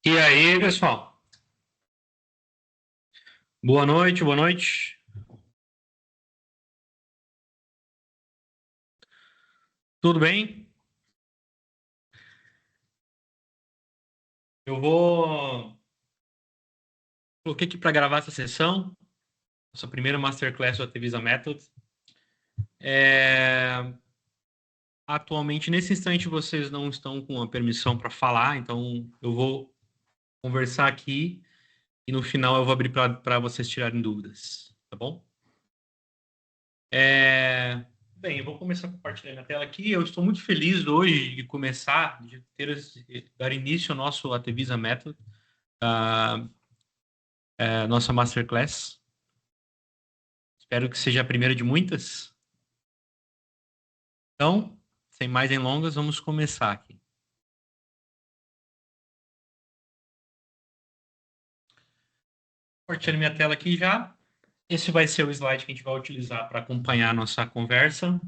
E aí, pessoal? Boa noite, boa noite. Tudo bem? Eu vou coloquei aqui para gravar essa sessão, nossa primeira Masterclass do Atevisa Method. É, Atualmente, nesse instante, vocês não estão com a permissão para falar, então eu vou conversar aqui e no final eu vou abrir para vocês tirarem dúvidas, tá bom? Bem, eu vou começar compartilhando a tela aqui. Eu estou muito feliz hoje de começar, dar início ao nosso Atevisa Method. Nossa Masterclass. Espero que seja a primeira de muitas. Então, sem mais delongas, vamos começar aqui. Compartilhando minha tela aqui já. Esse vai ser o slide que a gente vai utilizar para acompanhar a nossa conversa.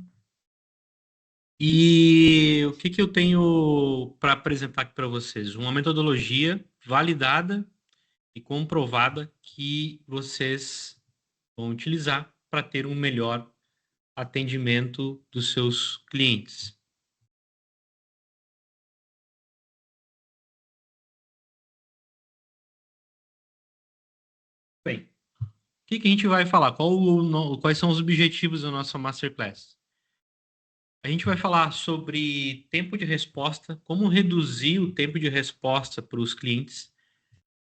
E o que eu tenho para apresentar aqui para vocês? Uma metodologia validada e comprovada que vocês vão utilizar para ter um melhor atendimento dos seus clientes. Bem, o que a gente vai falar? Quais são os objetivos da nossa Masterclass? A gente vai falar sobre tempo de resposta, como reduzir o tempo de resposta para os clientes,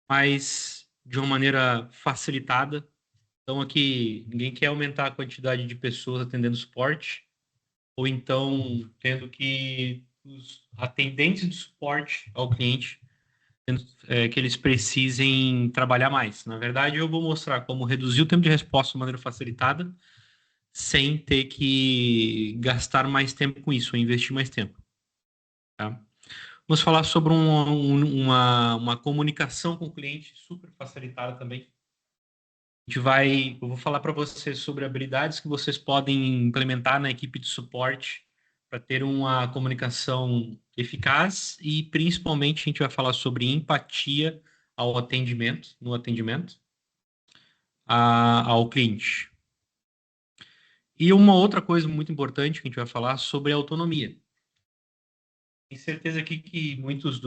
mas de uma maneira facilitada. Então, aqui, ninguém quer aumentar a quantidade de pessoas atendendo suporte, ou então tendo que os atendentes de suporte ao cliente, que eles precisem trabalhar mais. Na verdade, eu vou mostrar como reduzir o tempo de resposta de maneira facilitada, sem ter que gastar mais tempo com isso, ou investir mais tempo. Tá? Vamos falar sobre uma comunicação com o cliente super facilitada também. Eu vou falar para vocês sobre habilidades que vocês podem implementar na equipe de suporte para ter uma comunicação eficaz e principalmente a gente vai falar sobre empatia no atendimento ao cliente. E uma outra coisa muito importante que a gente vai falar sobre a autonomia. Tenho certeza aqui que muitos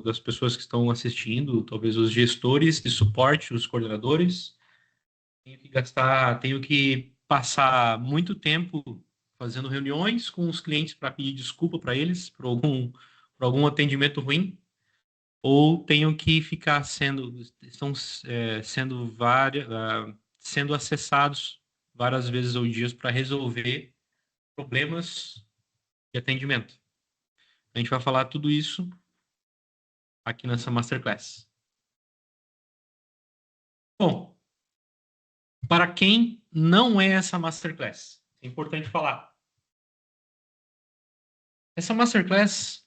das pessoas que estão assistindo, talvez os gestores de suporte, os coordenadores, tenho que passar muito tempo fazendo reuniões com os clientes para pedir desculpa para eles por algum atendimento ruim, ou tenho que ficar estão sendo acessados várias vezes ao dia para resolver problemas de atendimento. A gente vai falar tudo isso aqui nessa Masterclass. Bom, para quem não é essa Masterclass, é importante falar. Essa Masterclass,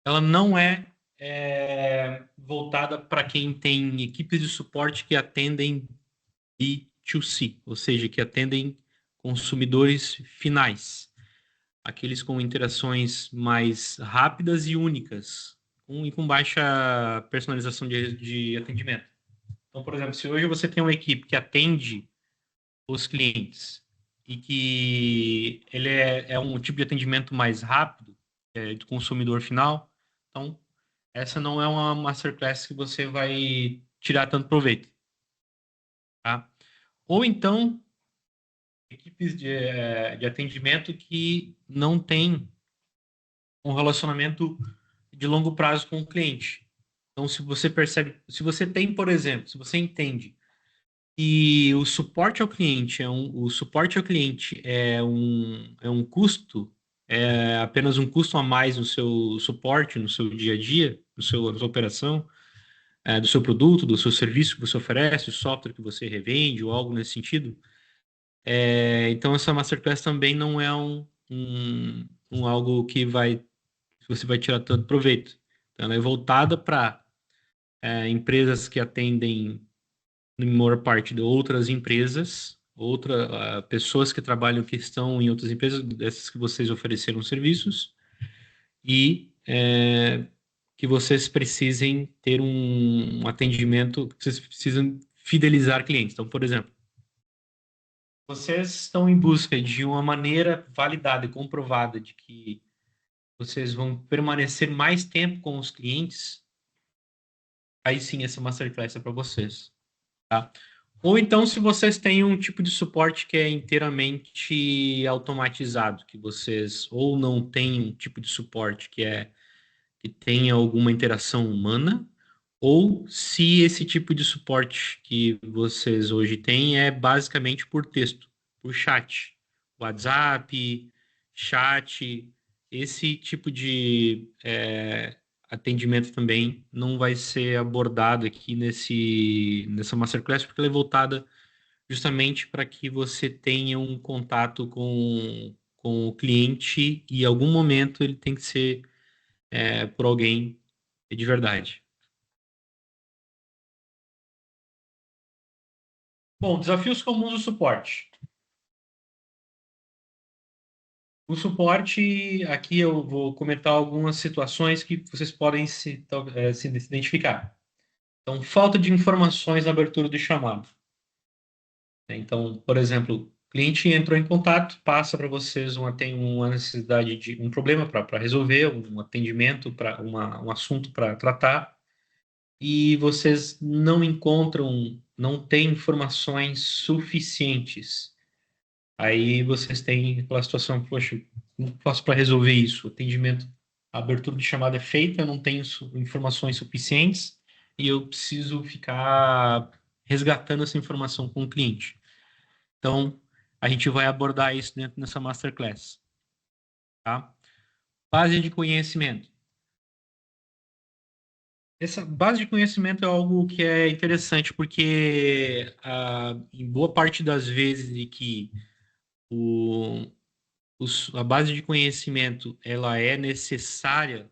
ela não é voltada para quem tem equipes de suporte que atendem B2C, ou seja, que atendem consumidores finais, aqueles com interações mais rápidas e únicas, e com baixa personalização de atendimento. Então, por exemplo, se hoje você tem uma equipe que atende os clientes e que ele é um tipo de atendimento mais rápido, do consumidor final, então essa não é uma masterclass que você vai tirar tanto proveito, tá? Ou então, equipes de atendimento que não têm um relacionamento de longo prazo com o cliente. Então, se você tem, por exemplo, se você entende e o suporte ao cliente é um custo, é apenas um custo a mais no seu suporte, no seu dia a dia, na sua operação, do seu produto, do seu serviço que você oferece, o software que você revende ou algo nesse sentido. Então essa Masterclass também não é algo que você vai tirar tanto proveito. Então, ela é voltada para empresas que atendem em maior parte de outras empresas, pessoas que trabalham, que estão em outras empresas, dessas que vocês ofereceram serviços, e que vocês precisem ter um atendimento, que vocês precisam fidelizar clientes. Então, por exemplo, vocês estão em busca de uma maneira validada e comprovada de que vocês vão permanecer mais tempo com os clientes, aí sim essa masterclass é para vocês, tá? Ou então, se vocês têm um tipo de suporte que é inteiramente automatizado, que vocês ou não têm um tipo de suporte que tenha alguma interação humana, ou se esse tipo de suporte que vocês hoje têm é basicamente por texto, por chat, WhatsApp, chat, esse tipo de atendimento também não vai ser abordado aqui nessa Masterclass, porque ela é voltada justamente para que você tenha um contato com o cliente e em algum momento ele tem que ser por alguém de verdade. Bom, desafios comuns do suporte. O suporte, aqui eu vou comentar algumas situações que vocês podem se identificar. Então, falta de informações na abertura do chamado. Então, por exemplo, o cliente entrou em contato, passa para vocês tem uma necessidade de um problema para resolver, um atendimento para um assunto para tratar, e vocês não encontram, não têm informações suficientes. Aí vocês têm aquela situação, poxa, como faço para resolver isso? O atendimento, a abertura de chamada é feita, eu não tenho informações suficientes e eu preciso ficar resgatando essa informação com o cliente. Então, a gente vai abordar isso dentro dessa masterclass, tá? Base de conhecimento. Essa base de conhecimento é algo que é interessante porque em boa parte das vezes em que o, a base de conhecimento ela é necessária,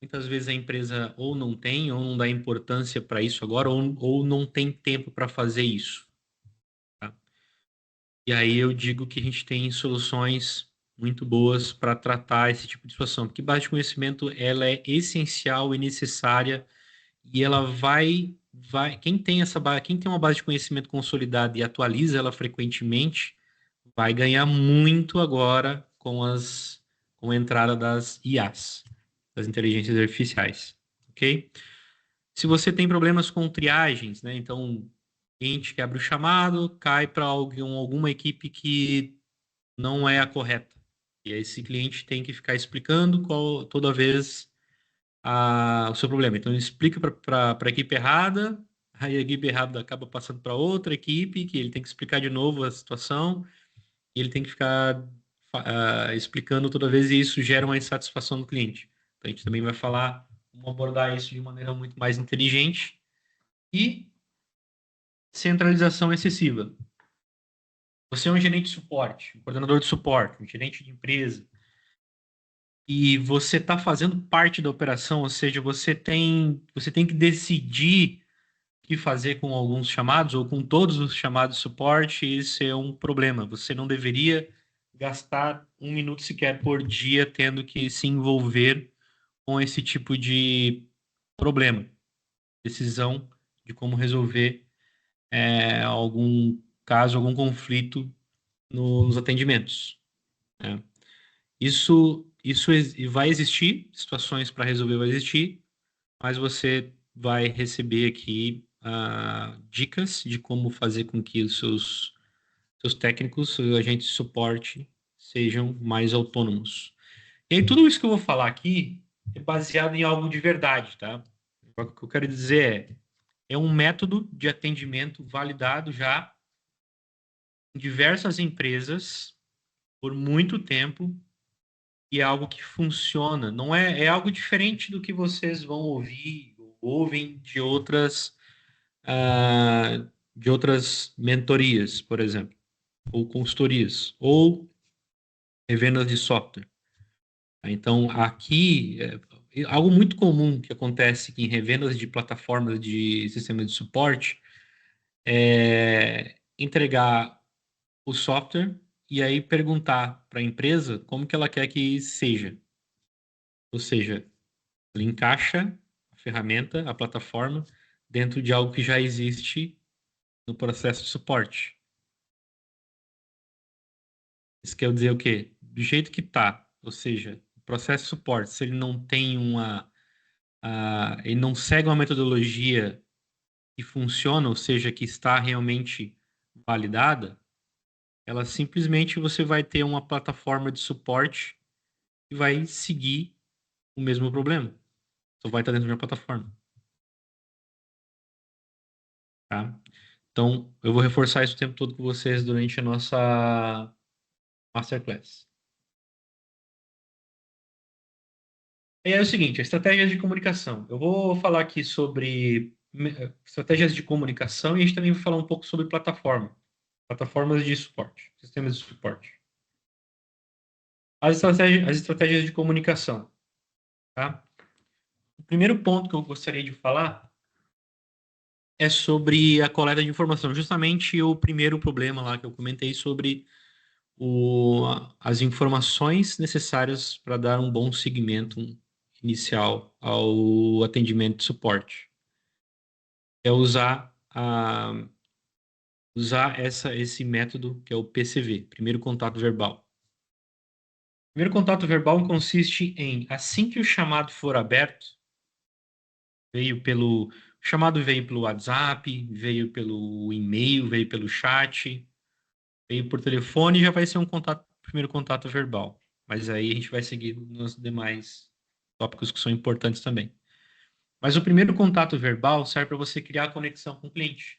muitas vezes a empresa ou não tem, ou não dá importância para isso agora, ou não tem tempo para fazer isso. Tá? E aí eu digo que a gente tem soluções muito boas para tratar esse tipo de situação, porque base de conhecimento ela é essencial e necessária e ela quem tem quem tem uma base de conhecimento consolidada e atualiza ela frequentemente vai ganhar muito agora com a entrada das IAs, das inteligências artificiais, ok? Se você tem problemas com triagens, né? Então, cliente que abre o chamado, cai para alguma equipe que não é a correta. E aí esse cliente tem que ficar explicando toda vez o seu problema. Então, ele explica para a equipe errada, aí a equipe errada acaba passando para outra equipe, que ele tem que explicar de novo a situação, e ele tem que ficar explicando toda vez e isso gera uma insatisfação do cliente. Então, a gente também vai falar como abordar isso de maneira muito mais inteligente e centralização excessiva. Você é um gerente de suporte, um coordenador de suporte, um gerente de empresa, e você está fazendo parte da operação, ou seja, você tem que decidir o que fazer com alguns chamados ou com todos os chamados de suporte, isso é um problema. Você não deveria gastar um minuto sequer por dia tendo que se envolver com esse tipo de problema, decisão de como resolver algum caso, algum conflito nos atendimentos, né? Vai existir, situações para resolver vai existir, mas você vai receber aqui dicas de como fazer com que os seus técnicos, seus agentes de suporte sejam mais autônomos. E aí, tudo isso que eu vou falar aqui é baseado em algo de verdade, tá? O que eu quero dizer é um método de atendimento validado já em diversas empresas por muito tempo e é algo que funciona. Não é algo diferente do que vocês vão ouvir, ou ouvem de outras mentorias, por exemplo, ou consultorias, ou revendas de software. Então, aqui, algo muito comum que acontece em revendas de plataformas de sistema de suporte é entregar o software e aí perguntar para a empresa como que ela quer que seja. Ou seja, Ela encaixa a ferramenta, a plataforma, dentro de algo que já existe no processo de suporte. Isso quer dizer o quê? Do jeito que está, ou seja, o processo de suporte, se ele não tem ele não segue uma metodologia que funciona, ou seja, que está realmente validada, ela simplesmente você vai ter uma plataforma de suporte que vai seguir o mesmo problema. Só vai estar dentro de uma plataforma, tá? Então, eu vou reforçar isso o tempo todo com vocês durante a nossa Masterclass. E é o seguinte, estratégias de comunicação. Eu vou falar aqui sobre estratégias de comunicação e a gente também vai falar um pouco sobre plataformas de suporte, sistemas de suporte. As estratégias de comunicação, tá? O primeiro ponto que eu gostaria de falar é sobre a coleta de informação. Justamente o primeiro problema lá que eu comentei sobre as informações necessárias para dar um bom segmento inicial ao atendimento de suporte. É usar esse método que é o PCV, primeiro contato verbal. Primeiro contato verbal consiste em, assim que o chamado for aberto, o chamado veio pelo WhatsApp, veio pelo e-mail, veio pelo chat, veio por telefone, já vai ser um primeiro contato verbal. Mas aí a gente vai seguir nos demais tópicos que são importantes também. Mas o primeiro contato verbal serve para você criar a conexão com o cliente.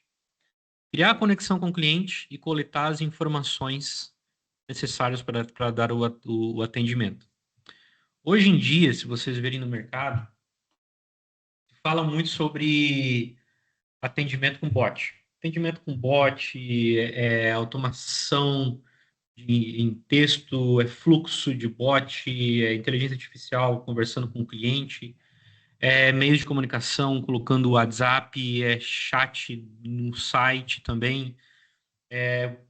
Criar a conexão com o cliente e coletar as informações necessárias para dar o atendimento. Hoje em dia, se vocês verem no mercado, fala muito sobre atendimento com bot. Atendimento com bot, automação em texto, é fluxo de bot, é inteligência artificial conversando com o cliente, é meios de comunicação, colocando o WhatsApp, é chat no site também,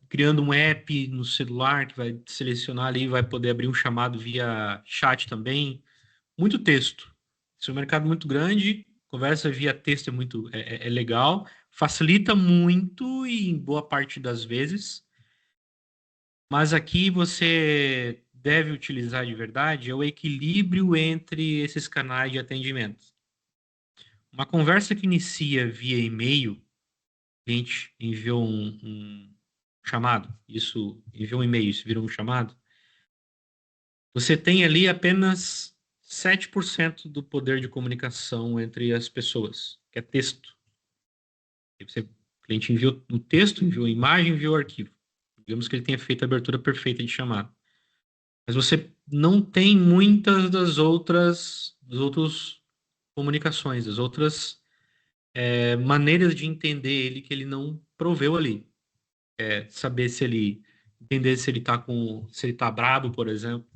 criando um app no celular que vai selecionar ali, vai poder abrir um chamado via chat também. Muito texto. Esse é um mercado muito grande, conversa via texto é legal, facilita muito e em boa parte das vezes, mas aqui você deve utilizar de verdade é o equilíbrio entre esses canais de atendimento. Uma conversa que inicia via e-mail, o cliente enviou um chamado, isso enviou um e-mail, isso virou um chamado, você tem ali apenas 7% do poder de comunicação entre as pessoas, que é texto. O cliente enviou o texto, enviou a imagem, enviou o arquivo. Digamos que ele tenha feito a abertura perfeita de chamada. Mas você não tem muitas das outras comunicações, das outras maneiras de entender ele que ele não proveu ali. Saber se ele entender se ele tá brabo, por exemplo,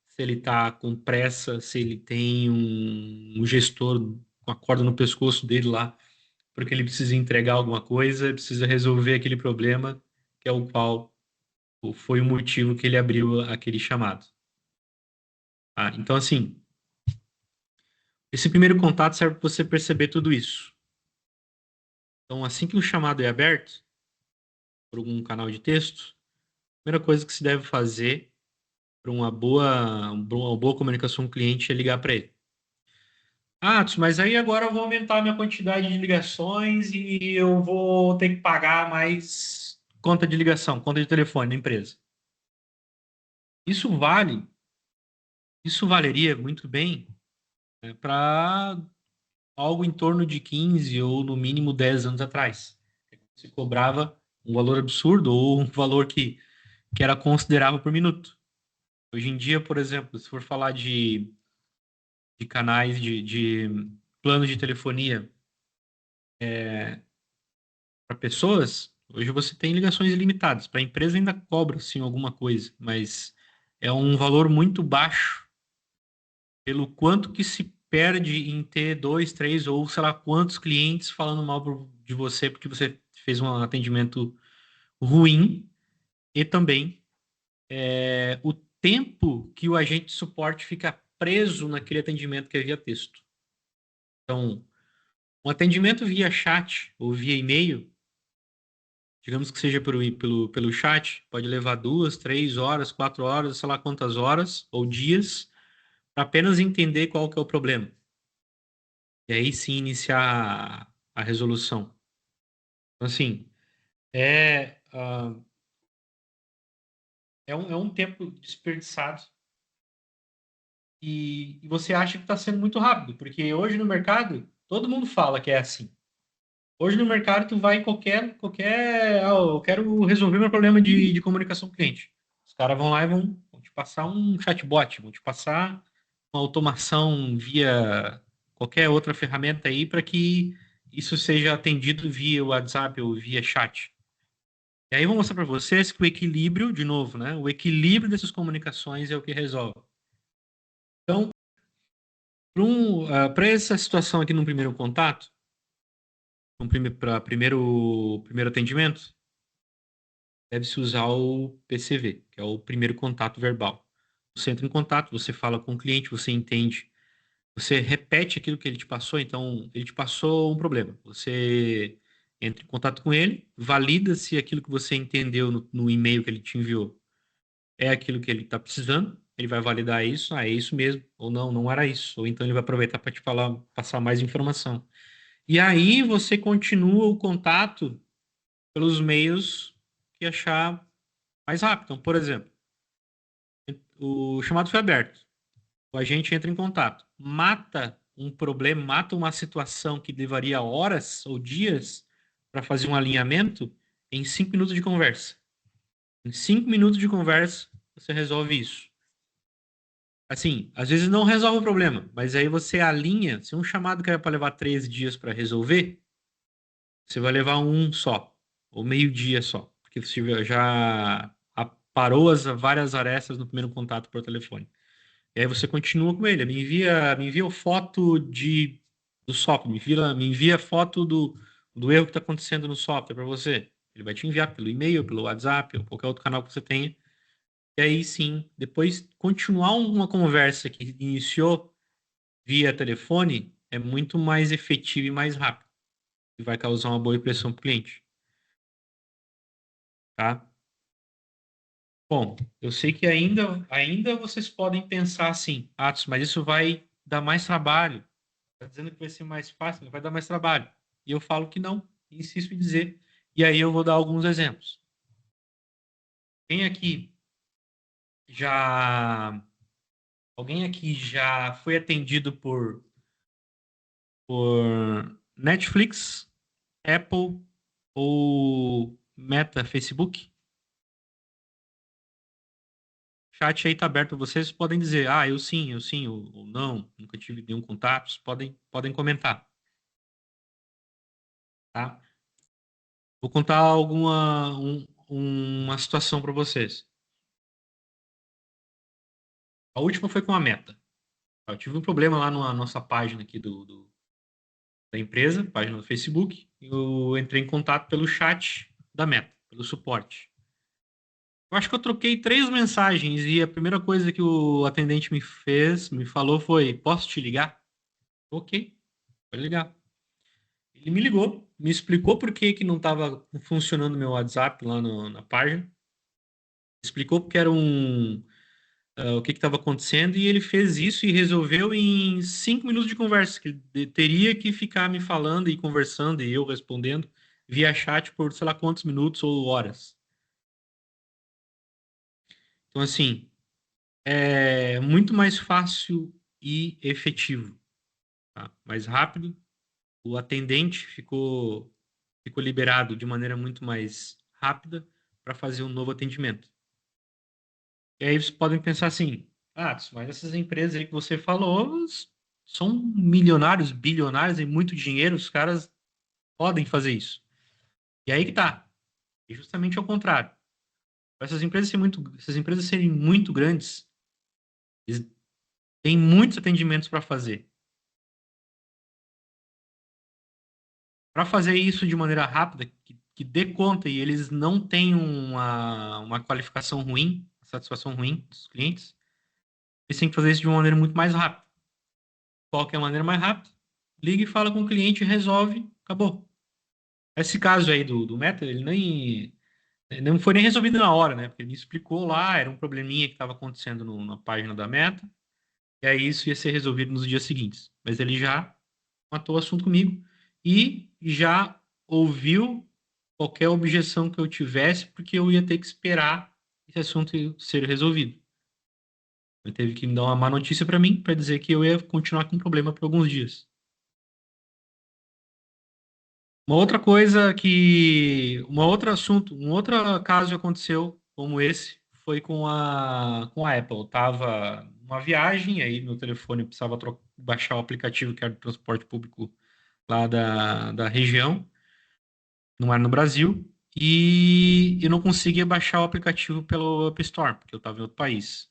se ele tá com pressa, se ele tem um gestor com a corda no pescoço dele lá, porque ele precisa entregar alguma coisa, precisa resolver aquele problema, que é o qual foi o motivo que ele abriu aquele chamado. Tá? Então, assim, esse primeiro contato serve para você perceber tudo isso. Então, assim que o chamado é aberto por algum canal de texto, a primeira coisa que se deve fazer para uma boa comunicação com o cliente é ligar para ele. Ah, mas aí agora eu vou aumentar a minha quantidade de ligações e eu vou ter que pagar mais conta de ligação, conta de telefone da empresa. Isso vale, isso valeria muito bem, né, para algo em torno de 15 ou no mínimo 10 anos atrás. Se cobrava um valor absurdo ou um valor que era considerável por minuto. Hoje em dia, por exemplo, se for falar de canais de planos de telefonia para pessoas, hoje você tem ligações ilimitadas. Para a empresa ainda cobra sim alguma coisa, mas é um valor muito baixo pelo quanto que se perde em ter dois, três ou sei lá quantos clientes falando mal de você porque você fez um atendimento ruim e também o tempo que o agente de suporte fica preso naquele atendimento que é via texto. Então, um atendimento via chat ou via e-mail, digamos que seja pelo chat, pode levar 2, 3 horas, 4 horas, sei lá quantas horas ou dias, para apenas entender qual que é o problema. E aí sim iniciar a resolução. Então, assim, é, é um tempo desperdiçado e você acha que está sendo muito rápido, porque hoje no mercado todo mundo fala que é assim. Hoje no mercado tu vai em eu quero resolver meu problema de comunicação com o cliente. Os caras vão lá e vão te passar um chatbot, vão te passar uma automação via qualquer outra ferramenta aí para que isso seja atendido via WhatsApp ou via chat. E aí eu vou mostrar para vocês que o equilíbrio, de novo, né? O equilíbrio dessas comunicações é o que resolve. Então, para essa situação aqui no primeiro contato, para primeiro atendimento, deve-se usar o PCV, que é o primeiro contato verbal. Você entra em contato, você fala com o cliente, você entende, você repete aquilo que ele te passou, então ele te passou um problema. Você entra em contato com ele, valida se aquilo que você entendeu no e-mail que ele te enviou é aquilo que ele está precisando, ele vai validar isso, é isso mesmo, ou não, não era isso, ou então ele vai aproveitar para te falar, passar mais informação. E aí você continua o contato pelos meios que achar mais rápido. Então, por exemplo, o chamado foi aberto, o agente entra em contato, mata um problema, mata uma situação que levaria horas ou dias para fazer um alinhamento em 5 minutos de conversa. Em 5 minutos de conversa, você resolve isso. Assim, às vezes não resolve o problema, mas aí você alinha. Se um chamado que era para levar 3 dias para resolver, você vai levar um só, ou meio-dia só, porque você já parou as várias arestas no primeiro contato por telefone. E aí você continua com ele. Me envia foto do software, me envia foto do erro que está acontecendo no software para você. Ele vai te enviar pelo e-mail, pelo WhatsApp, ou qualquer outro canal que você tenha. E aí sim, depois continuar uma conversa que iniciou via telefone é muito mais efetivo e mais rápido. E vai causar uma boa impressão para o cliente, tá? Bom, eu sei que ainda vocês podem pensar assim, Atos, mas isso vai dar mais trabalho. Está dizendo que vai ser mais fácil, mas vai dar mais trabalho. E eu falo que não, insisto em dizer. E aí eu vou dar alguns exemplos. Quem aqui já alguém aqui já foi atendido por Netflix, Apple ou Meta, Facebook? Chat aí tá aberto. Vocês podem dizer, eu sim, ou não, nunca tive nenhum contato. Vocês podem comentar, tá? Vou contar uma situação para vocês. A última foi com a Meta. Eu tive um problema lá na nossa página aqui da empresa, página do Facebook. Eu entrei em contato pelo chat da Meta, pelo suporte. Eu acho que eu troquei 3 mensagens e a primeira coisa que o atendente me falou foi: posso te ligar? Ok, pode ligar. Ele me ligou, me explicou por que que não estava funcionando meu WhatsApp lá na página, explicou porque era o que estava acontecendo e ele fez isso e resolveu em 5 minutos de conversa, que ele teria que ficar me falando e conversando e eu respondendo via chat por sei lá quantos minutos ou horas. Então, assim, é muito mais fácil e efetivo, tá? Mais rápido, o atendente ficou liberado de maneira muito mais rápida para fazer um novo atendimento. E aí vocês podem pensar assim, mas essas empresas aí que você falou são milionários, bilionários e muito dinheiro, os caras podem fazer isso. E aí que tá. E justamente ao contrário. Para essas empresas serem muito grandes, eles têm muitos atendimentos para fazer. Para fazer isso de maneira rápida, que dê conta e eles não tenham uma qualificação ruim, satisfação ruim dos clientes, eles têm que fazer isso de uma maneira muito mais rápida. Qual que é a maneira mais rápida? liga e fala com o cliente, resolve, acabou. Esse caso aí do Meta, ele nem não foi nem resolvido na hora, né? Porque ele me explicou lá, era um probleminha que estava acontecendo na página da Meta, e aí isso ia ser resolvido nos dias seguintes. Mas ele já matou o assunto comigo e já ouviu qualquer objeção que eu tivesse, porque eu ia ter que esperar esse assunto ser resolvido. Ele teve que me dar uma má notícia para mim, para dizer que eu ia continuar com o problema por alguns dias. Uma outra coisa que, um outro assunto, um outro caso que aconteceu como esse foi com a Apple. Eu tava numa viagem, aí meu telefone precisava baixar o aplicativo que era do transporte público lá da região, não era no Brasil, e eu não conseguia baixar o aplicativo pelo App Store, porque eu estava em outro país.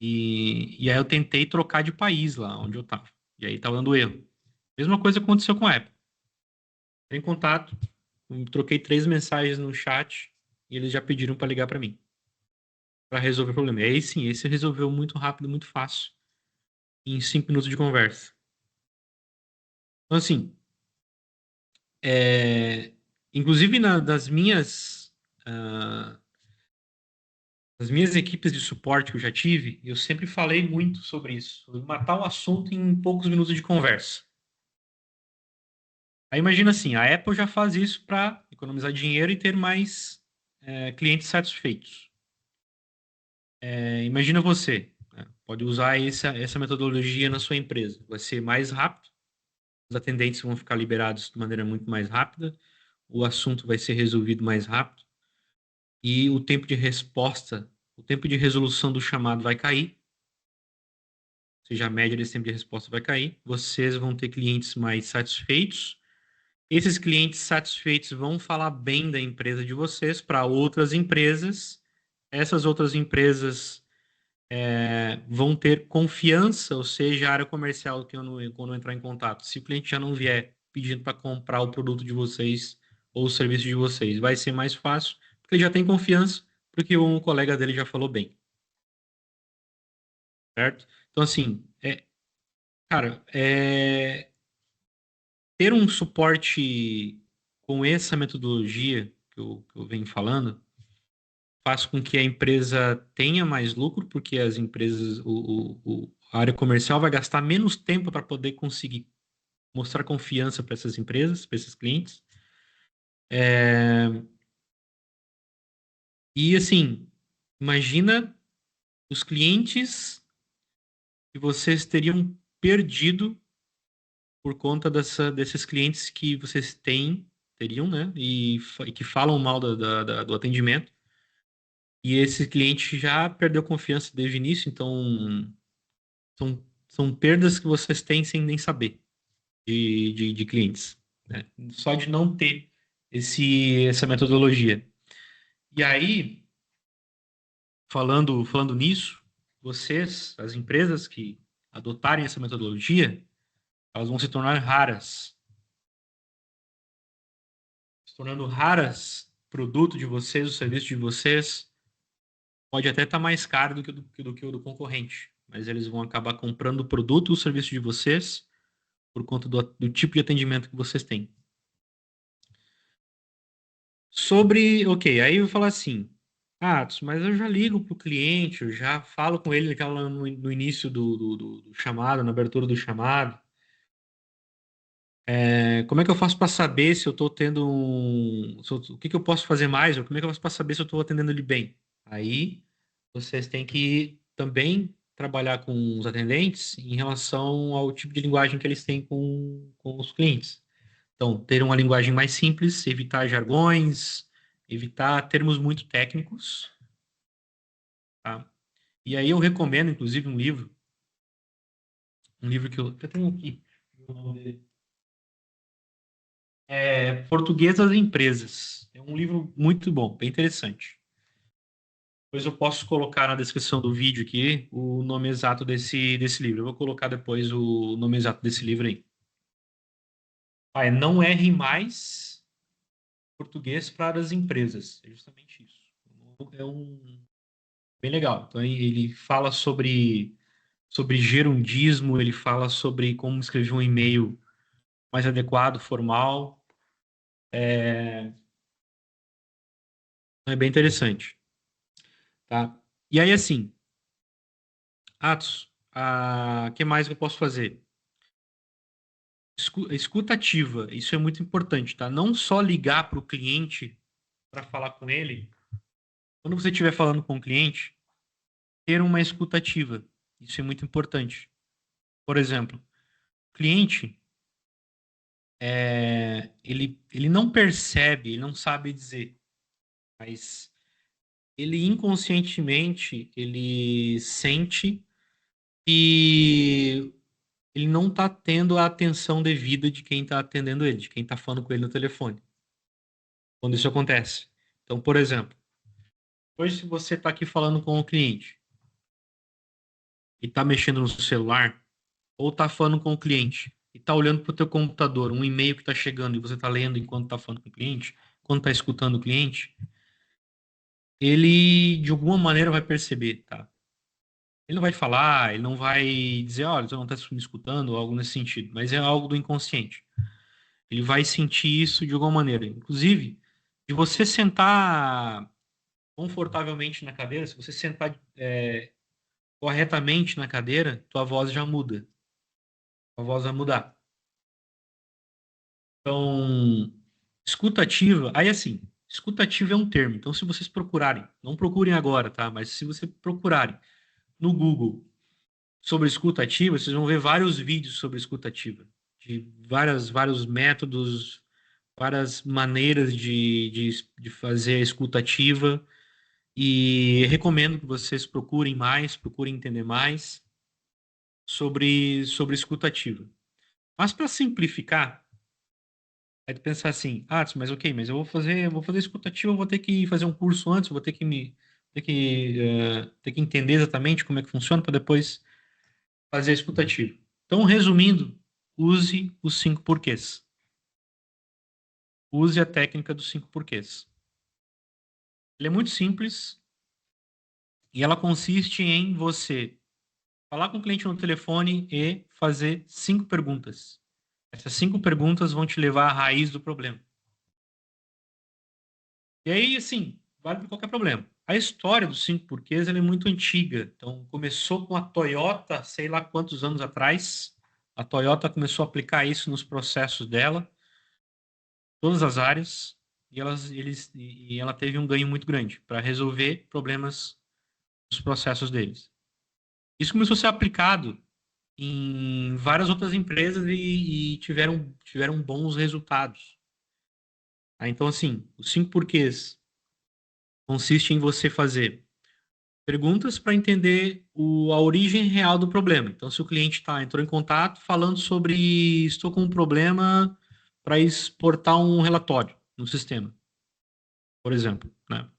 E aí eu tentei trocar de país lá onde eu estava. E aí estava dando erro. Mesma coisa aconteceu com a Apple. Entrei em contato, troquei 3 mensagens no chat e eles já pediram para ligar para mim, para resolver o problema. E aí sim, esse resolveu muito rápido, muito fácil, em 5 minutos de conversa. Então, assim, é, inclusive ah, das minhas equipes de suporte que eu já tive, eu sempre falei muito sobre isso, sobre matar o assunto em poucos minutos de conversa. Aí imagina assim, a Apple já faz isso para economizar dinheiro e ter mais clientes satisfeitos. Imagina você, né? Pode usar essa metodologia na sua empresa. Vai ser mais rápido, os atendentes vão ficar liberados de maneira muito mais rápida, o assunto vai ser resolvido mais rápido e o tempo de resposta, o tempo de resolução do chamado vai cair, ou seja, a média desse tempo de resposta vai cair. Vocês vão ter clientes mais satisfeitos. Esses clientes satisfeitos vão falar bem da empresa de vocês para outras empresas. Essas outras empresas vão ter confiança, ou seja, a área comercial que quando entrar em contato, se o cliente já não vier pedindo para comprar o produto de vocês ou o serviço de vocês, vai ser mais fácil, porque ele já tem confiança, porque um colega dele já falou bem, certo? Então, assim, cara, ter um suporte com essa metodologia que eu venho falando faz com que a empresa tenha mais lucro, porque as empresas, a área comercial vai gastar menos tempo para poder conseguir mostrar confiança para essas empresas, para esses clientes. É, e assim, imagina os clientes que vocês teriam perdido por conta desses clientes que vocês teriam, né? E que falam mal do atendimento. E esse cliente já perdeu confiança desde o início, então são perdas que vocês têm sem nem saber de clientes, né? Só de não ter essa metodologia. E aí, falando nisso, vocês, as empresas que adotarem essa metodologia, elas vão se tornar raras. Se tornando raras, o produto de vocês, o serviço de vocês, pode até estar mais caro do que o do concorrente, mas eles vão acabar comprando o produto ou o serviço de vocês por conta do tipo de atendimento que vocês têm. Ok, aí eu vou falar assim, mas eu já ligo para o cliente, eu já falo com ele no início do chamado, na abertura do chamado. Como é que eu faço para saber se eu estou tendo o que que eu posso fazer mais, ou como é que eu faço para saber se eu estou atendendo ele bem? Aí vocês têm que também trabalhar com os atendentes em relação ao tipo de linguagem que eles têm com os clientes. Então, ter uma linguagem mais simples, evitar jargões, evitar termos muito técnicos, tá? E aí eu recomendo, inclusive, um livro que eu até tenho aqui, o nome dele. Português das Empresas. É um livro muito bom, bem interessante. Depois eu posso colocar na descrição do vídeo aqui o nome exato desse livro. Eu vou colocar depois o nome exato desse livro aí. Não erre mais português para as empresas. É justamente isso. É bem legal. Então ele fala sobre sobre gerundismo, ele fala sobre como escrever um e-mail mais adequado, formal. É bem interessante, tá? E aí, assim, Atos, que mais que eu posso fazer? Escuta ativa, isso é muito importante, tá? Não só ligar para o cliente para falar com ele. Quando você estiver falando com o cliente, ter uma escuta ativa. Isso é muito importante. Por exemplo, o cliente, ele não percebe, ele não sabe dizer, mas ele inconscientemente, ele sente que ele não está tendo a atenção devida de quem está atendendo ele, de quem está falando com ele no telefone, quando isso acontece. Então, por exemplo, hoje se você está aqui falando com o cliente e está mexendo no celular, ou está falando com o cliente e está olhando para o teu computador, um e-mail que está chegando e você está lendo enquanto está falando com o cliente, quando está escutando o cliente, ele de alguma maneira vai perceber, tá? Ele não vai falar, ele não vai dizer, olha, você não está me escutando, ou algo nesse sentido, mas é algo do inconsciente. Ele vai sentir isso de alguma maneira. Inclusive, de você sentar confortavelmente na cadeira, se você sentar corretamente na cadeira, tua voz já muda. A voz vai mudar. Então, escutativa, aí assim, escutativa é um termo. Então, se vocês procurarem, não procurem agora, tá? Mas se você procurarem no Google sobre escutativa, vocês vão ver vários vídeos sobre escutativa, de vários métodos, várias maneiras de fazer a escutativa. E recomendo que vocês procurem entender mais sobre escutativa. Mas para simplificar, é de pensar assim, mas ok, mas eu vou fazer escutativa, eu vou ter que fazer um curso antes, eu vou ter que entender exatamente como é que funciona para depois fazer a escutativa. Então, resumindo, use os 5 porquês. Use a técnica dos 5 porquês. Ele é muito simples e ela consiste em você falar com o cliente no telefone e fazer 5 perguntas. Essas 5 perguntas vão te levar à raiz do problema. E aí, assim, vale para qualquer problema. A história dos 5 porquês ela é muito antiga. Então, começou com a Toyota, sei lá quantos anos atrás. A Toyota começou a aplicar isso nos processos dela, todas as áreas, e ela teve um ganho muito grande para resolver problemas dos processos deles. Isso começou a ser aplicado em várias outras empresas e tiveram bons resultados. Então, assim, os 5 porquês consiste em você fazer perguntas para entender a origem real do problema. Então, se o cliente entrou em contato falando sobre estou com um problema para exportar um relatório no sistema, por exemplo, né?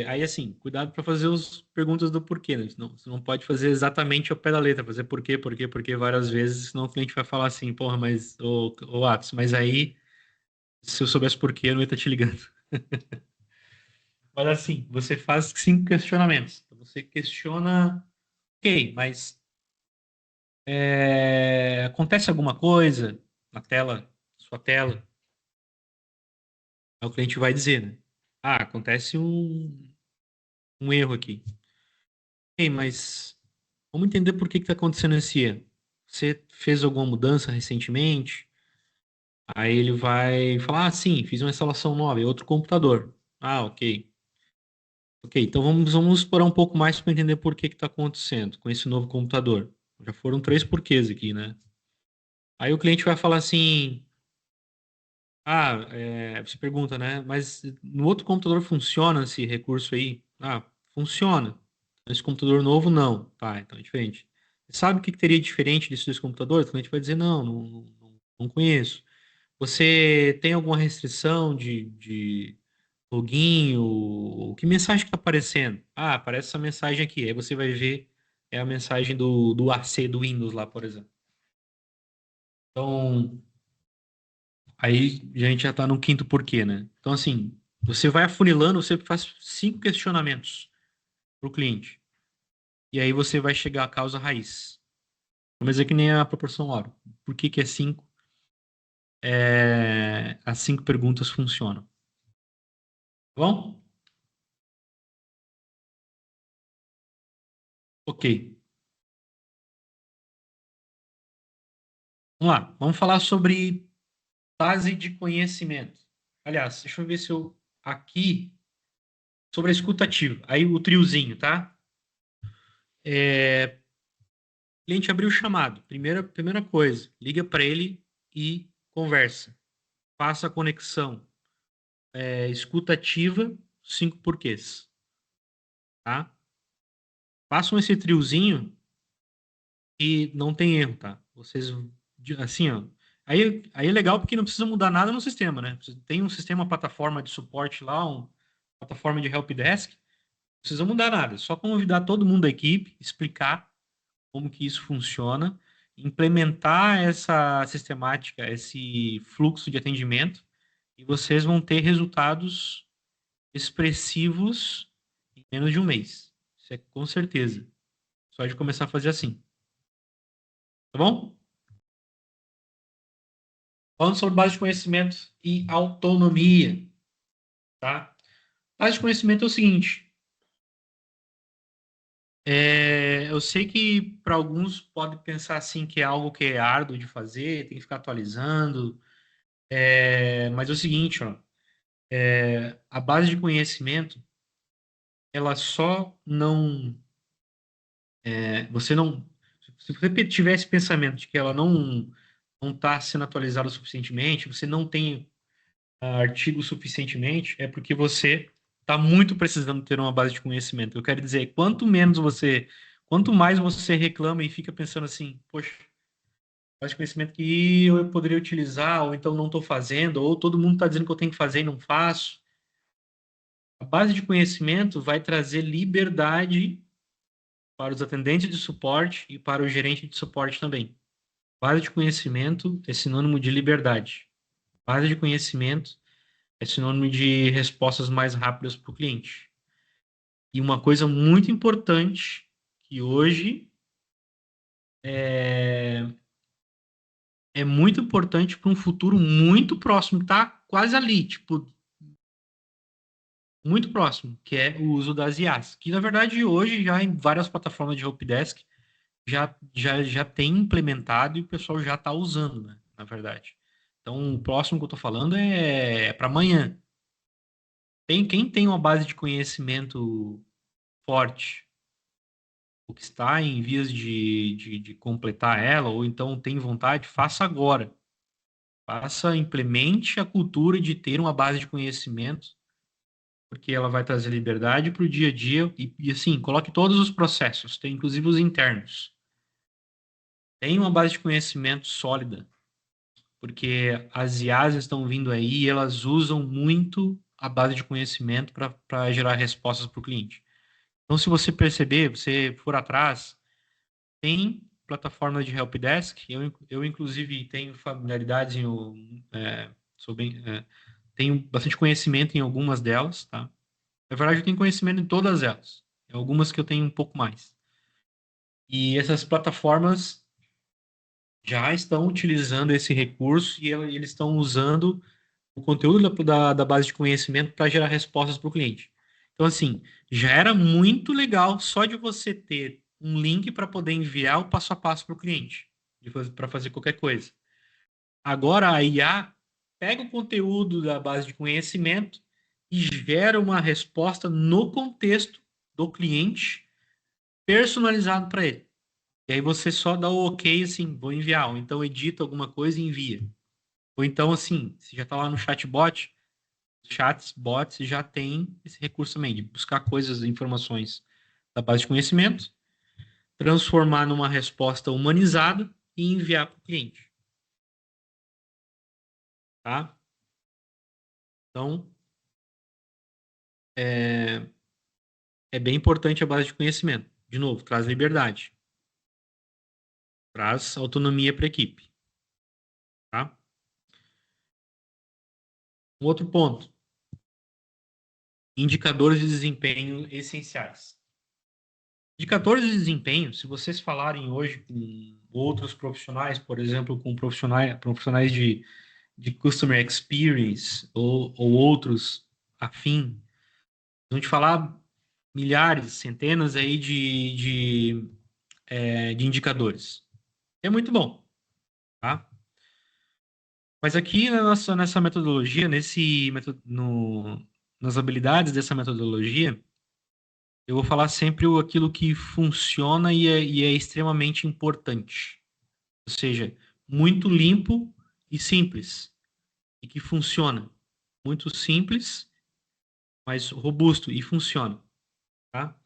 Aí assim, cuidado para fazer as perguntas do porquê, né? Você não pode fazer exatamente ao pé da letra, fazer porquê várias vezes, senão o cliente vai falar assim, porra, mas, ô Atos, mas aí, se eu soubesse porquê, eu não ia estar te ligando. Mas assim, você faz 5 questionamentos. Então, você questiona, ok, mas acontece alguma coisa na tela, sua tela? Aí o cliente vai dizer, né? Acontece um erro aqui. Ok, mas vamos entender por que está acontecendo esse erro. Você fez alguma mudança recentemente? Aí ele vai falar, sim, fiz uma instalação nova, é outro computador. Ok. Ok, então vamos explorar um pouco mais para entender por que está acontecendo com esse novo computador. Já foram 3 porquês aqui, né? Aí o cliente vai falar assim, você pergunta, né? Mas no outro computador funciona esse recurso aí? Funciona. Esse computador novo, não. Tá, então é diferente. Sabe o que teria diferente desses 2 computadores? O cliente vai dizer, não conheço. Você tem alguma restrição de login? Que mensagem que está aparecendo? Aparece essa mensagem aqui. Aí você vai ver, é a mensagem do AC do Windows lá, por exemplo. Então, aí a gente já está no 5º porquê, né? Então, assim, você vai afunilando, você faz 5 questionamentos para o cliente. e aí você vai chegar à causa raiz. Mas é que nem a proporção hora. Por que que é 5? As 5 perguntas funcionam. Tá bom? Ok. Vamos lá. Vamos falar sobre base de conhecimento. Aliás, deixa eu ver se eu... Aqui, sobre a escuta ativa. Aí o triozinho, tá? O cliente abriu o chamado. Primeira coisa, liga para ele e conversa. Faça a conexão. Escuta ativa, 5 porquês. Tá? Façam esse triozinho e não tem erro, tá? Vocês, assim, ó. Aí é legal porque não precisa mudar nada no sistema, né? Você tem um sistema, plataforma de suporte lá, uma plataforma de helpdesk, não precisa mudar nada. É só convidar todo mundo da equipe, explicar como que isso funciona, implementar essa sistemática, esse fluxo de atendimento, e vocês vão ter resultados expressivos em menos de um mês. Isso é com certeza. Só de começar a fazer assim. Tá bom? Falando sobre base de conhecimento e autonomia, tá? Base de conhecimento é o seguinte. Eu sei que para alguns pode pensar assim que é algo que é árduo de fazer, tem que ficar atualizando. Mas é o seguinte, ó, a base de conhecimento, ela só não, você não, se você tiver esse pensamento de que ela não está sendo atualizada o suficientemente, você não tem artigo suficientemente, é porque você está muito precisando ter uma base de conhecimento. Eu quero dizer, quanto mais você reclama e fica pensando assim, poxa, base de conhecimento que eu poderia utilizar, ou então não estou fazendo, ou todo mundo está dizendo que eu tenho que fazer e não faço. A base de conhecimento vai trazer liberdade para os atendentes de suporte e para o gerente de suporte também. Base de conhecimento é sinônimo de liberdade. Base de conhecimento é sinônimo de respostas mais rápidas para o cliente. E uma coisa muito importante que hoje é, é muito importante para um futuro muito próximo, tá quase ali, tipo, muito próximo, que é o uso das IAs, que na verdade hoje já em várias plataformas de helpdesk já tem implementado e o pessoal já está usando, né, na verdade. Então, o próximo que eu estou falando é para amanhã. Quem tem uma base de conhecimento forte, o que está em vias de completar ela, ou então tem vontade, faça agora. Faça, implemente a cultura de ter uma base de conhecimento, porque ela vai trazer liberdade para o dia a dia e, assim, coloque todos os processos, tem inclusive os internos. Tem uma base de conhecimento sólida, porque as IAs estão vindo aí e elas usam muito a base de conhecimento para gerar respostas para o cliente. Então, se você perceber, você for atrás, tem plataforma de helpdesk. Eu inclusive, tenho familiaridade tenho bastante conhecimento em algumas delas, tá? Na verdade, eu tenho conhecimento em todas elas. Em algumas que eu tenho um pouco mais. E essas plataformas já estão utilizando esse recurso e eles estão usando o conteúdo da base de conhecimento para gerar respostas para o cliente. Então, assim, já era muito legal só de você ter um link para poder enviar o passo a passo para o cliente, para fazer qualquer coisa. Agora, a IA pega o conteúdo da base de conhecimento e gera uma resposta no contexto do cliente, personalizado para ele. E aí você só dá o ok, assim, vou enviar, ou então edita alguma coisa e envia. Ou então, assim, se já está lá no chatbot, chats, bots já tem esse recurso também de buscar coisas, informações da base de conhecimento, transformar numa resposta humanizada e enviar para o cliente, tá? Então, é, é bem importante a base de conhecimento. De novo, traz liberdade, traz autonomia para a equipe, tá? Um outro ponto, indicadores de desempenho essenciais. Indicadores de desempenho, se vocês falarem hoje com outros profissionais, por exemplo, com profissionais de Customer Experience ou outros afim, vão te falar milhares, centenas aí de indicadores. É muito bom, tá? Mas aqui nessa metodologia, nas habilidades dessa metodologia, eu vou falar sempre aquilo que funciona e é extremamente importante. Ou seja, muito limpo e simples. E que funciona. Muito simples, mas robusto e funciona. Tá?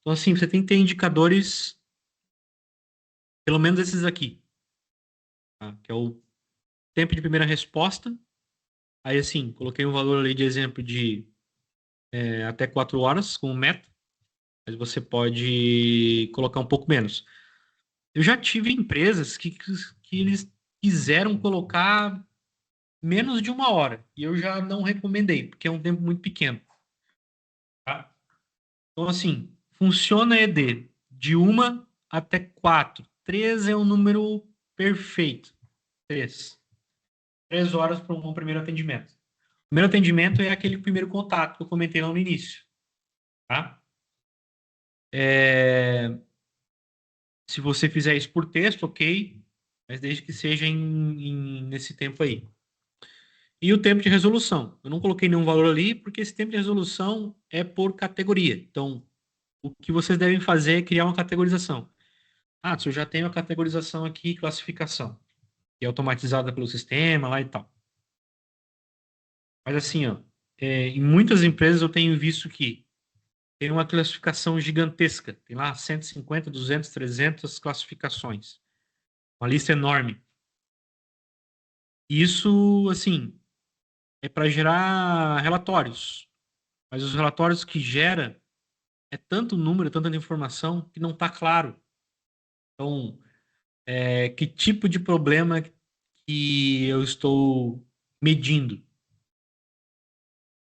Então, assim, você tem que ter indicadores, pelo menos esses aqui. Tá? Que é o tempo de primeira resposta. Aí, assim, coloquei um valor ali de exemplo de até 4 horas como meta. Mas você pode colocar um pouco menos. Eu já tive empresas que eles quiseram colocar menos de 1 hora. E eu já não recomendei, porque é um tempo muito pequeno. Tá? Então, assim, funciona ED de 1 até 4. 3 é um número perfeito. 3. 3 horas para um primeiro atendimento. O primeiro atendimento é aquele primeiro contato que eu comentei lá no início. Tá? É, Se você fizer isso por texto, ok, mas desde que seja nesse tempo aí. E o tempo de resolução. Eu não coloquei nenhum valor ali, porque esse tempo de resolução é por categoria. Então, o que vocês devem fazer é criar uma categorização. Ah, se eu já tenho a categorização aqui, classificação, que é automatizada pelo sistema lá e tal. Mas assim, ó, em muitas empresas eu tenho visto que tem uma classificação gigantesca. Tem lá 150, 200, 300 classificações. Uma lista enorme. E isso, assim, é para gerar relatórios. Mas os relatórios que gera é tanto número, tanta informação que não está claro. Então, que tipo de problema que eu estou medindo?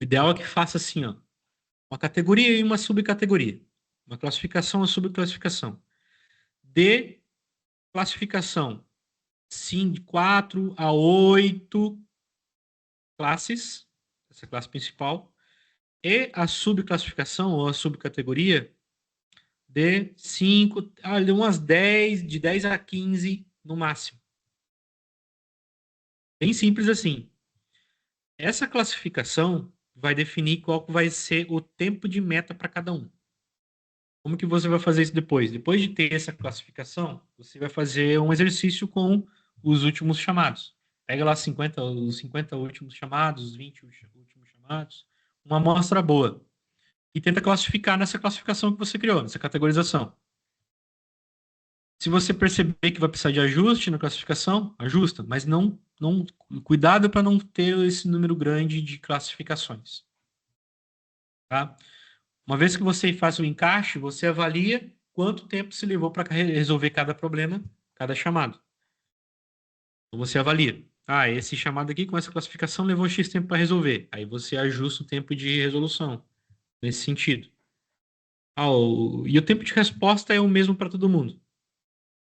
O ideal é que faça assim, ó, uma categoria e uma subcategoria. Uma classificação e uma subclassificação. De classificação, sim, de 4 a 8 classes, essa classe principal, e a subclassificação ou a subcategoria de 5, de umas 10, de 10 a 15 no máximo. Bem simples assim. Essa classificação vai definir qual vai ser o tempo de meta para cada um. Como que você vai fazer isso depois? Depois de ter essa classificação, você vai fazer um exercício com os últimos chamados. Pega lá os 50 últimos chamados, os 20 últimos chamados, uma amostra boa. E tenta classificar nessa classificação que você criou, nessa categorização. Se você perceber que vai precisar de ajuste na classificação, ajusta, mas não cuidado para não ter esse número grande de classificações. Tá? Uma vez que você faz o encaixe, você avalia quanto tempo se levou para resolver cada problema, cada chamado. Então você avalia. Ah, esse chamado aqui com essa classificação levou X tempo para resolver. Aí você ajusta o tempo de resolução nesse sentido. E o tempo de resposta é o mesmo para todo mundo.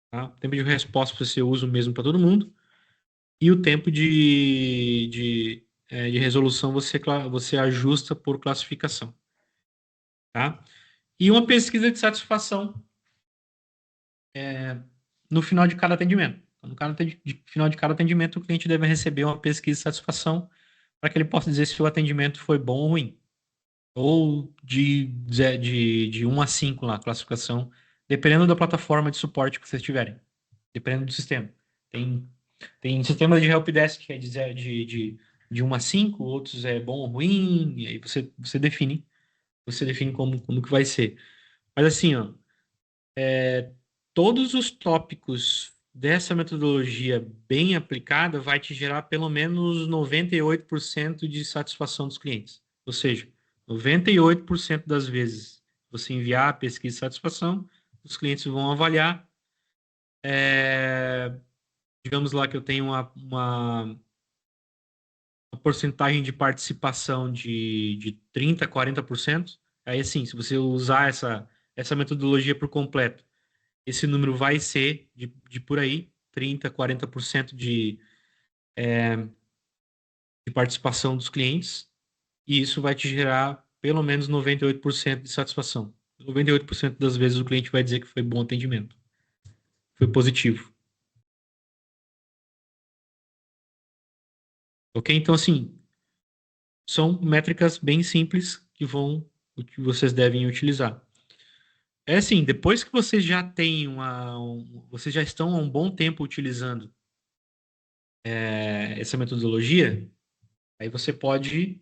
Tá? O tempo de resposta você usa o mesmo para todo mundo. E o tempo de resolução você ajusta por classificação. Tá? E uma pesquisa de satisfação no final de cada atendimento. Então, final de cada atendimento, o cliente deve receber uma pesquisa de satisfação para que ele possa dizer se o atendimento foi bom ou ruim. Ou de 1 a 5 lá, a classificação, dependendo da plataforma de suporte que vocês tiverem. Dependendo do sistema. Tem, tem sistemas de helpdesk que é de 1 a 5, outros é bom ou ruim, e aí você define. Você define como que vai ser. Mas assim, ó, todos os tópicos dessa metodologia bem aplicada vai te gerar pelo menos 98% de satisfação dos clientes. Ou seja, 98% das vezes você enviar a pesquisa de satisfação, os clientes vão avaliar. Digamos lá que eu tenho uma porcentagem de participação de 30%, 40%. Aí, assim, se você usar essa metodologia por completo, esse número vai ser de por aí, 30%, 40% de participação dos clientes, e isso vai te gerar pelo menos 98% de satisfação. 98% das vezes o cliente vai dizer que foi bom atendimento, foi positivo. Ok? Então, assim, são métricas bem simples que vocês devem utilizar. É assim, depois que vocês já têm vocês já estão há um bom tempo utilizando essa metodologia, aí você pode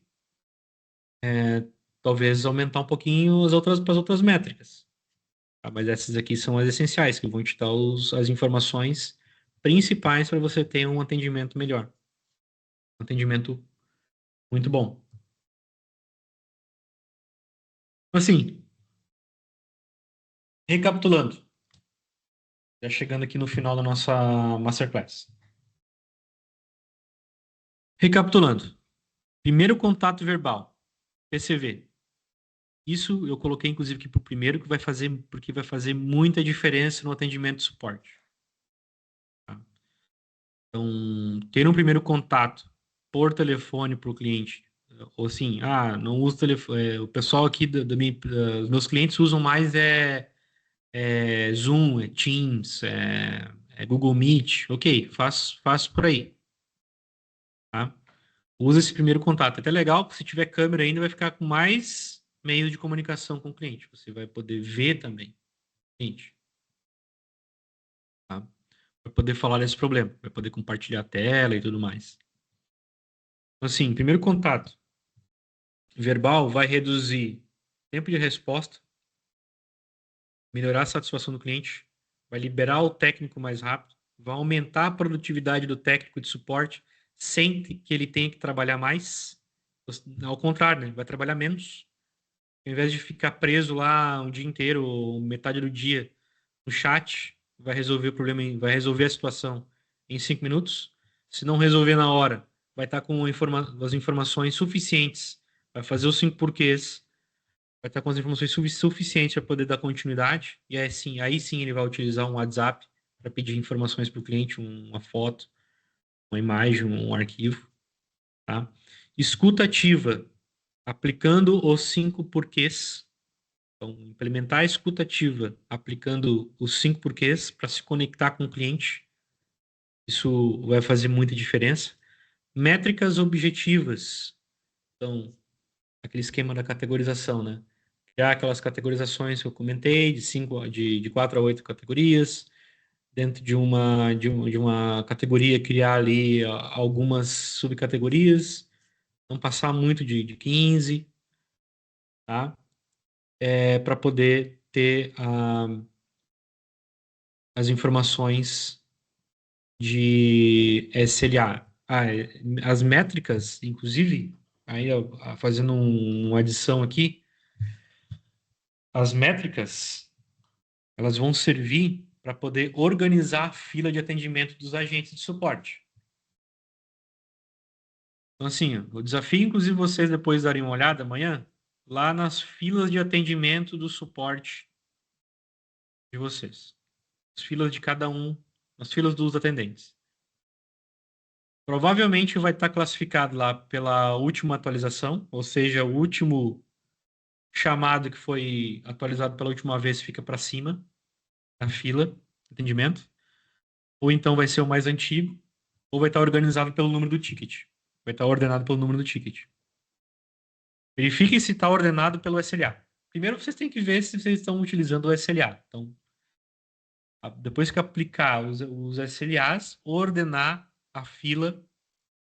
talvez aumentar um pouquinho para as outras métricas. Tá? Mas essas aqui são as essenciais, que vão te dar as informações principais para você ter um atendimento melhor. Um atendimento muito bom. Assim, recapitulando, já chegando aqui no final da nossa Masterclass. Recapitulando, primeiro contato verbal, PCV. Isso eu coloquei inclusive aqui para o primeiro, porque vai fazer muita diferença no atendimento de suporte. Tá? Então, ter um primeiro contato por telefone para o cliente, ou assim, não uso telefone, o pessoal aqui os meus clientes usam mais Zoom, Teams, Google Meet, ok, faz por aí, tá? Usa esse primeiro contato. É até legal, porque se tiver câmera ainda, vai ficar com mais meios de comunicação com o cliente. Você vai poder ver também o cliente, tá? Vai poder falar desse problema, vai poder compartilhar a tela e tudo mais. Então, assim, primeiro contato verbal vai reduzir tempo de resposta, melhorar a satisfação do cliente, vai liberar o técnico mais rápido, vai aumentar a produtividade do técnico de suporte sem que ele tenha que trabalhar mais. Ao contrário, né? Ele vai trabalhar menos. Ao invés de ficar preso lá um dia inteiro, ou metade do dia, no chat, vai resolver o problema, vai resolver a situação em 5 minutos. Se não resolver na hora, vai estar com as informações suficientes, vai fazer os 5 porquês, vai estar com as informações suficientes para poder dar continuidade. E aí sim ele vai utilizar um WhatsApp para pedir informações para o cliente, uma foto, uma imagem, um arquivo. Tá? Escuta ativa, aplicando os 5 porquês. Então, implementar a escuta ativa, aplicando os 5 porquês para se conectar com o cliente. Isso vai fazer muita diferença. Métricas objetivas. Então, aquele esquema da categorização, né? Criar aquelas categorizações que eu comentei, de 4 a 8 categorias. Dentro de uma categoria, criar ali algumas subcategorias. Não passar muito de 15, tá? Para poder ter as informações de SLA. As métricas, inclusive, aí fazendo uma adição aqui, as métricas, elas vão servir para poder organizar a fila de atendimento dos agentes de suporte. Então, assim, o desafio, inclusive, vocês depois darem uma olhada amanhã, lá nas filas de atendimento do suporte de vocês. As filas de cada um, as filas dos atendentes. Provavelmente vai estar classificado lá pela última atualização, ou seja, o último chamado que foi atualizado pela última vez fica para cima na fila de atendimento, ou então vai ser o mais antigo, ou vai estar organizado pelo número do ticket. Vai estar ordenado pelo número do ticket. Verifiquem se está ordenado pelo SLA. Primeiro vocês têm que ver se vocês estão utilizando o SLA. Então, depois que aplicar os SLAs, ordenar a fila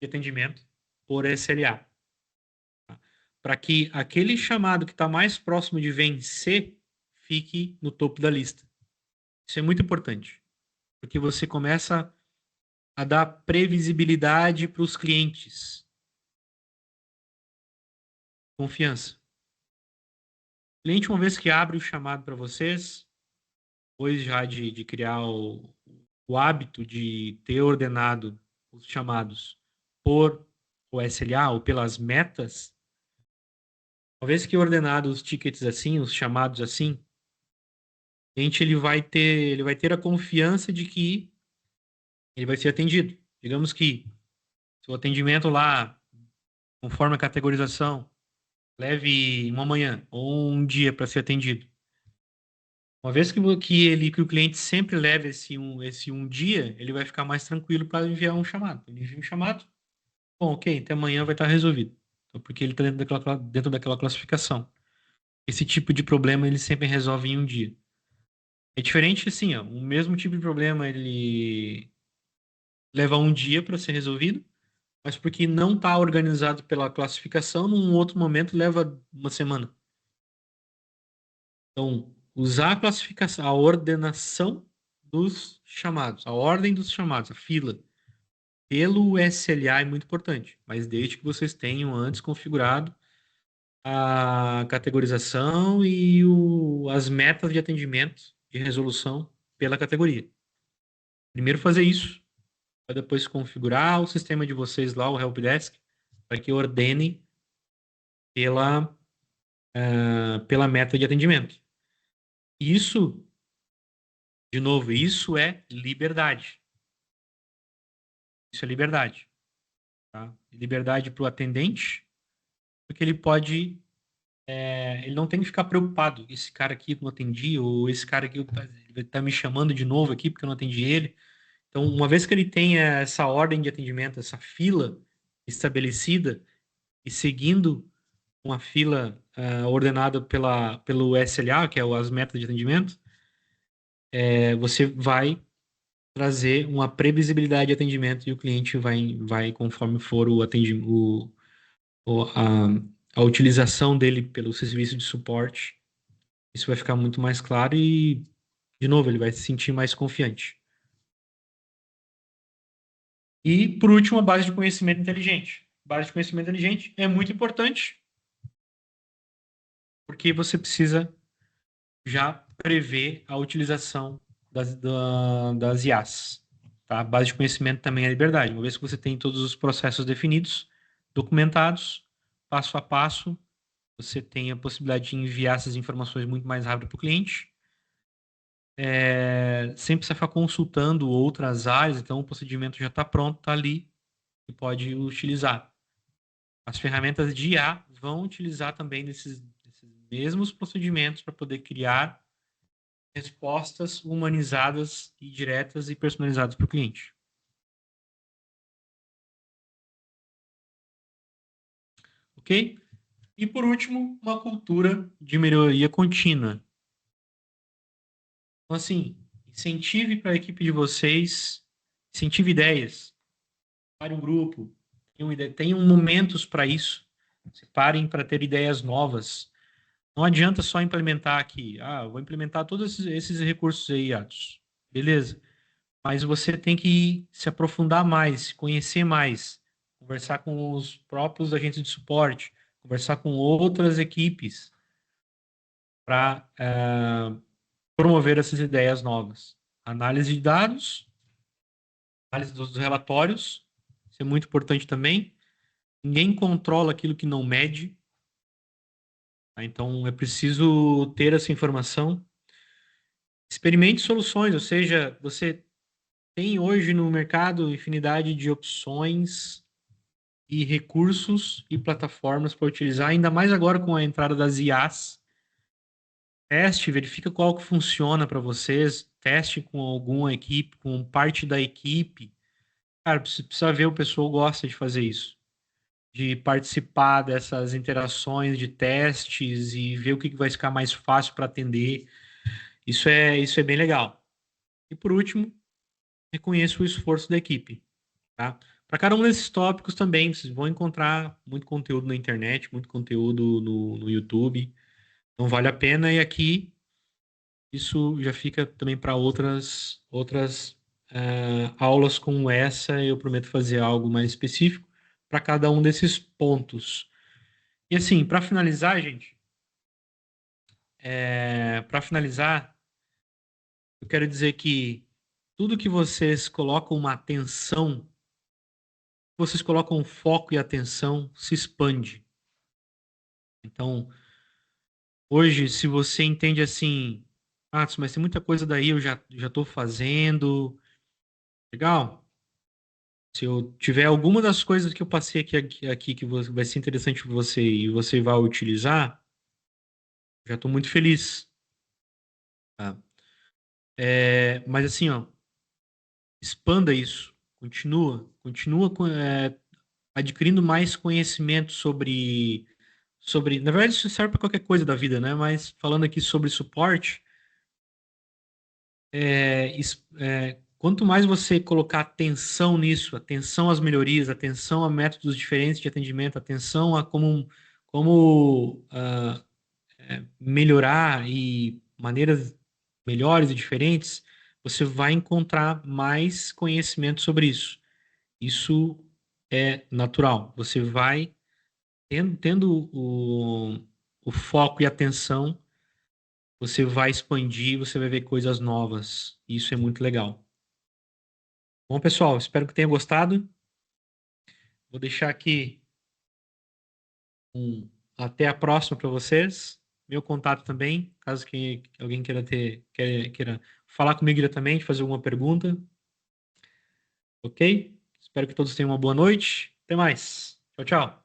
de atendimento por SLA. Para que aquele chamado que está mais próximo de vencer fique no topo da lista. Isso é muito importante, porque você começa a dar previsibilidade para os clientes. Confiança. O cliente, uma vez que abre o chamado para vocês, depois já de criar o hábito de ter ordenado os chamados por o SLA ou pelas metas, uma vez que ordenado os tickets assim, os chamados assim, O cliente ele vai ter a confiança de que ele vai ser atendido. Digamos que se o atendimento lá, conforme a categorização, leve uma manhã ou um dia para ser atendido. Uma vez que o cliente sempre leve esse um dia, ele vai ficar mais tranquilo para enviar um chamado. Ele envia um chamado, bom, ok, até amanhã vai estar resolvido. Então, porque ele está dentro daquela classificação. Esse tipo de problema ele sempre resolve em um dia. É diferente assim, ó, o mesmo tipo de problema ele leva um dia para ser resolvido, mas porque não está organizado pela classificação, num outro momento leva uma semana. Então, usar a classificação, a ordenação dos chamados, a ordem dos chamados, a fila, pelo SLA é muito importante, mas desde que vocês tenham antes configurado a categorização e as metas de atendimento e resolução pela categoria. Primeiro fazer isso, para depois configurar o sistema de vocês lá, o Helpdesk, para que ordene pela, pela meta de atendimento. Isso, de novo, isso é liberdade. Isso é liberdade. Tá? Liberdade para o atendente, porque ele não tem que ficar preocupado. Esse cara aqui eu não atendi, ou esse cara aqui ele tá me chamando de novo aqui porque eu não atendi ele. Então, uma vez que ele tenha essa ordem de atendimento, essa fila estabelecida e seguindo uma fila ordenada pelo SLA, que é as metas de atendimento, você vai trazer uma previsibilidade de atendimento e o cliente vai conforme for o atendimento, a utilização dele pelo serviço de suporte, isso vai ficar muito mais claro e, de novo, ele vai se sentir mais confiante. E, por último, a base de conhecimento inteligente. Base de conhecimento inteligente é muito importante porque você precisa já prever a utilização das IAs. Tá? A base de conhecimento também é liberdade. Uma vez que você tem todos os processos definidos, documentados, passo a passo, você tem a possibilidade de enviar essas informações muito mais rápido para o cliente. Sem precisar ficar consultando outras áreas, então o procedimento já está pronto, está ali e pode utilizar. As ferramentas de IA vão utilizar também desses mesmos procedimentos para poder criar respostas humanizadas e diretas e personalizadas para o cliente. Ok? E por último, uma cultura de melhoria contínua. Então, assim, incentive para a equipe de vocês, incentive ideias, pare um grupo, tenham momentos para isso, separem para ter ideias novas. Não adianta só implementar aqui, eu vou implementar todos esses recursos aí, Atos. Beleza. Mas você tem que se aprofundar mais, se conhecer mais, conversar com os próprios agentes de suporte, conversar com outras equipes para promover essas ideias novas. Análise de dados, análise dos relatórios, isso é muito importante também. Ninguém controla aquilo que não mede, tá? Então é preciso ter essa informação. Experimente soluções, ou seja, você tem hoje no mercado infinidade de opções e recursos e plataformas para utilizar, ainda mais agora com a entrada das IAs. Teste, verifica qual que funciona para vocês, teste com alguma equipe, com parte da equipe. Cara, precisa ver, o pessoal gosta de fazer isso, de participar dessas interações de testes e ver o que vai ficar mais fácil para atender. Isso é bem legal. E por último, reconheça o esforço da equipe, tá? Para cada um desses tópicos também, vocês vão encontrar muito conteúdo na internet, muito conteúdo no YouTube. Não vale a pena. E aqui, isso já fica também para outras aulas como essa. Eu prometo fazer algo mais específico para cada um desses pontos. E assim, para finalizar, gente, para finalizar, eu quero dizer que tudo que vocês colocam uma atenção, vocês colocam foco e atenção, se expande. Então, hoje, se você entende assim, Ah, mas tem muita coisa daí, eu já estou fazendo. Legal. Se eu tiver alguma das coisas que eu passei aqui que vai ser interessante para você e você vai utilizar, já estou muito feliz. Tá? Mas assim, ó, expanda isso. Continua adquirindo mais conhecimento sobre. Na verdade, isso serve para qualquer coisa da vida, né? Mas falando aqui sobre suporte, quanto mais você colocar atenção nisso, atenção às melhorias, atenção a métodos diferentes de atendimento, atenção a como melhorar e maneiras melhores e diferentes, você vai encontrar mais conhecimento sobre isso. Isso é natural. Você vai tendo o foco e atenção, você vai expandir, você vai ver coisas novas. Isso é muito legal. Bom, pessoal, espero que tenham gostado. Vou deixar aqui um até a próxima para vocês. Meu contato também, caso alguém queira falar comigo diretamente, fazer alguma pergunta, ok? Espero que todos tenham uma boa noite. Até mais. Tchau, tchau.